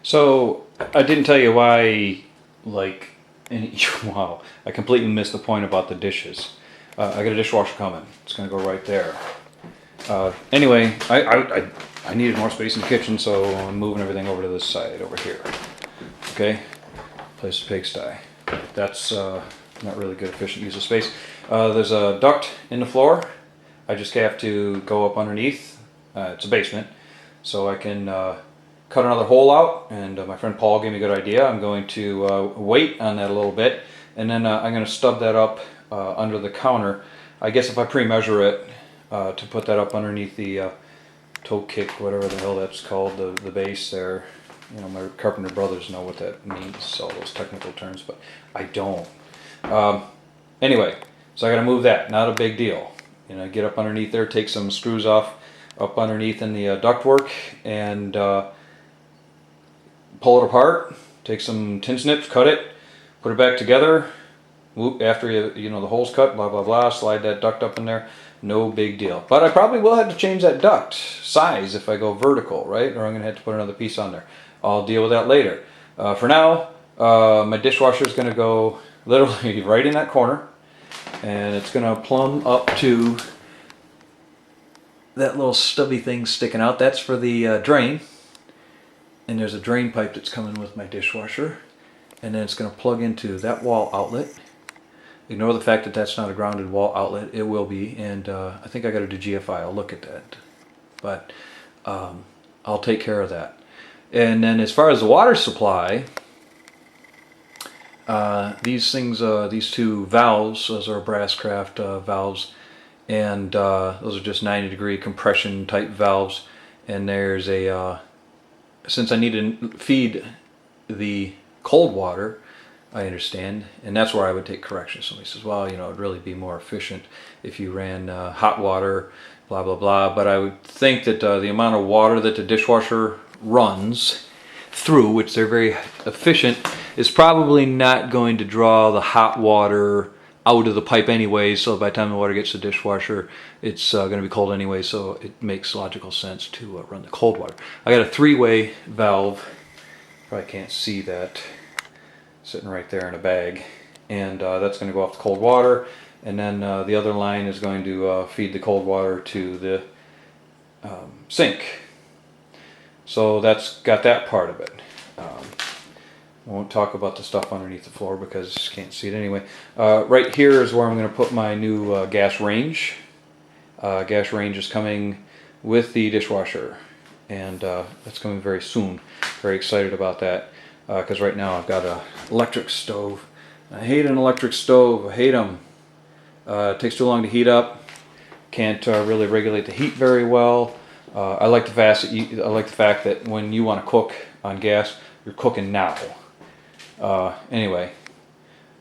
So I didn't tell you why, like, wow, I completely missed the point about the dishes. I got a dishwasher coming. It's gonna go right there. Anyway, I needed more space in the kitchen, so I'm moving everything over to this side over here. Okay, place a pigsty. That's not really good efficient use of space. There's a duct in the floor. I just have to go up underneath. It's a basement, so I can cut another hole out, and my friend Paul gave me a good idea. I'm going to wait on that a little bit, and then I'm going to stub that up under the counter. I guess if I pre-measure it to put that up underneath the toe kick, whatever the hell that's called, the base there. You know, my carpenter brothers know what that means, all those technical terms, but I don't. Anyway, so I got to move that. Not a big deal. You know, get up underneath there, take some screws off up underneath in the ductwork, and pull it apart. Take some tin snips, cut it, put it back together. Whoop, after you know the hole's cut, blah blah blah. Slide that duct up in there. No big deal. But I probably will have to change that duct size if I go vertical, right? Or I'm going to have to put another piece on there. I'll deal with that later. For now, my dishwasher is going to go literally right in that corner, and it's going to plumb up to that little stubby thing sticking out. That's for the drain, and there's a drain pipe that's coming with my dishwasher, and then it's going to plug into that wall outlet. Ignore the fact that that's not a grounded wall outlet. It will be, and I think I got to do GFI. I'll look at that, but I'll take care of that. And then as far as the water supply, these things, these two valves, those are Brasscraft valves, and those are just 90-degree compression type valves. And there's a, since I need to feed the cold water, I understand, and that's where I would take corrections. Somebody says, well, you know, it'd really be more efficient if you ran hot water, blah, blah, blah. But I would think that the amount of water that the dishwasher runs through, which they're very efficient, is probably not going to draw the hot water out of the pipe anyway. So by the time the water gets to the dishwasher, it's going to be cold anyway. So it makes logical sense to run the cold water. I got a 3-way valve. Probably can't see that. Sitting right there in a bag, and that's going to go off the cold water, and then the other line is going to feed the cold water to the sink. So that's got that part of it. I won't talk about the stuff underneath the floor because you can't see it anyway. Right here is where I'm going to put my new gas range. Gas range is coming with the dishwasher, and that's coming very soon. Very excited about that. Because right now I've got an electric stove. I hate an electric stove. I hate them. It takes too long to heat up. Can't really regulate the heat very well. I like the fact that when you want to cook on gas, you're cooking now. Anyway,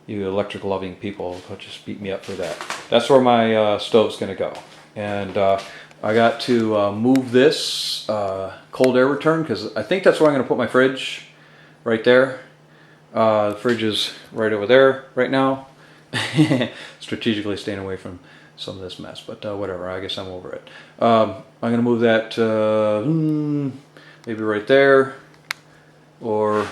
you electric loving people just beat me up for that. That's where my stove's going to go. And I got to move this cold air return because I think that's where I'm going to put my fridge. Right there. The fridge is right over there right now. Strategically staying away from some of this mess, but whatever, I guess I'm over it. I'm going to move that maybe right there or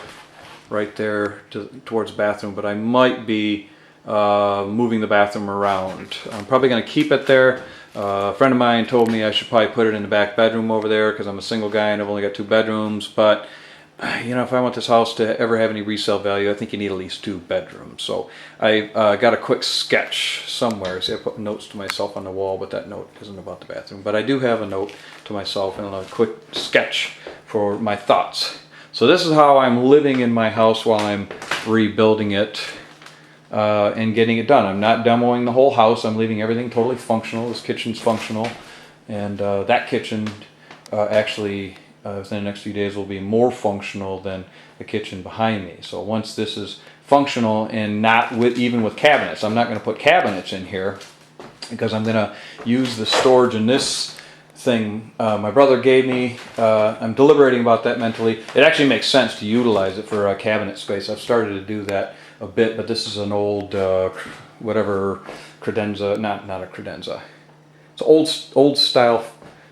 right there towards the bathroom, but I might be moving the bathroom around. I'm probably going to keep it there. A friend of mine told me I should probably put it in the back bedroom over there because I'm a single guy and I've only got 2 bedrooms, but you know, if I want this house to ever have any resale value, I think you need at least 2 bedrooms. So I got a quick sketch somewhere. See, I put notes to myself on the wall, but that note isn't about the bathroom. But I do have a note to myself and a quick sketch for my thoughts. So this is how I'm living in my house while I'm rebuilding it and getting it done. I'm not demoing the whole house. I'm leaving everything totally functional. This kitchen's functional. And that kitchen actually... within the next few days will be more functional than the kitchen behind me. So once this is functional and not even with cabinets, I'm not going to put cabinets in here because I'm going to use the storage in this thing my brother gave me. I'm deliberating about that mentally. It actually makes sense to utilize it for cabinet space. I've started to do that a bit, but this is an old whatever credenza, not a credenza. It's an old style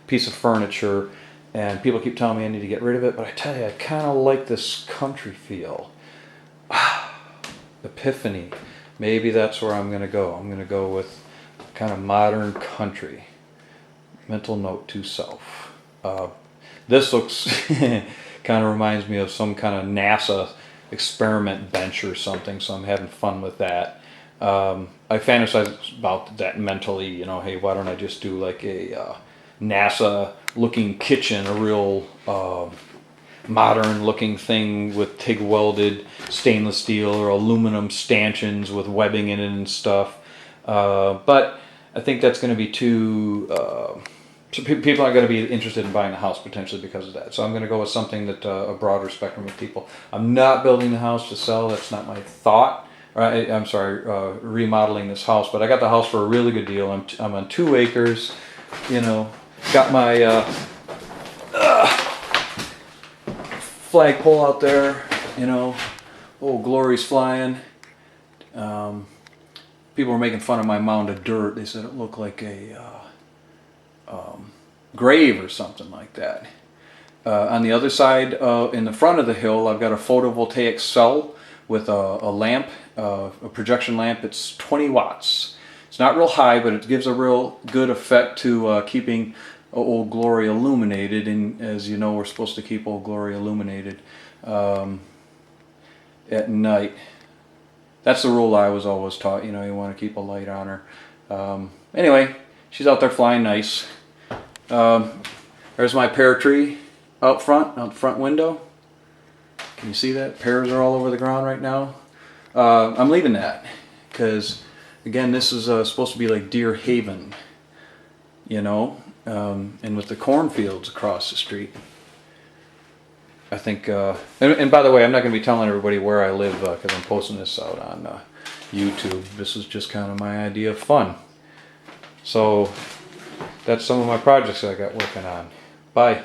piece of furniture. and people keep telling me I need to get rid of it, but I tell you, I kind of like this country feel. Epiphany. Maybe that's where I'm going to go. I'm going to go with kind of modern country. Mental note to self. This looks kind of reminds me of some kind of NASA experiment bench or something, so I'm having fun with that. I fantasize about that mentally, you know, hey, why don't I just do like a NASA looking kitchen, a real modern looking thing with TIG welded stainless steel or aluminum stanchions with webbing in it and stuff. But I think that's going to be too... so people aren't going to be interested in buying a house potentially because of that. So I'm going to go with something that a broader spectrum of people. I'm not building the house to sell. That's not my thought. I'm sorry, remodeling this house. But I got the house for a really good deal. I'm on 2 acres. You know, got my flagpole out there. You know, Old Glory's flying. People were making fun of my mound of dirt. They said it looked like a grave or something like that. On the other side, in the front of the hill, I've got a photovoltaic cell with a lamp, a projection lamp. It's 20 watts. It's not real high, but it gives a real good effect to keeping Old Glory illuminated. And as you know, we're supposed to keep Old Glory illuminated at night. That's the rule I was always taught. You know, you want to keep a light on her. Anyway, she's out there flying nice. There's my pear tree out the front window. Can you see that? Pears are all over the ground right now. I'm leaving that because, again, this is supposed to be like Deer Haven, you know, and with the cornfields across the street. I think, and by the way, I'm not going to be telling everybody where I live because I'm posting this out on YouTube. This is just kind of my idea of fun. So that's some of my projects that I got working on. Bye.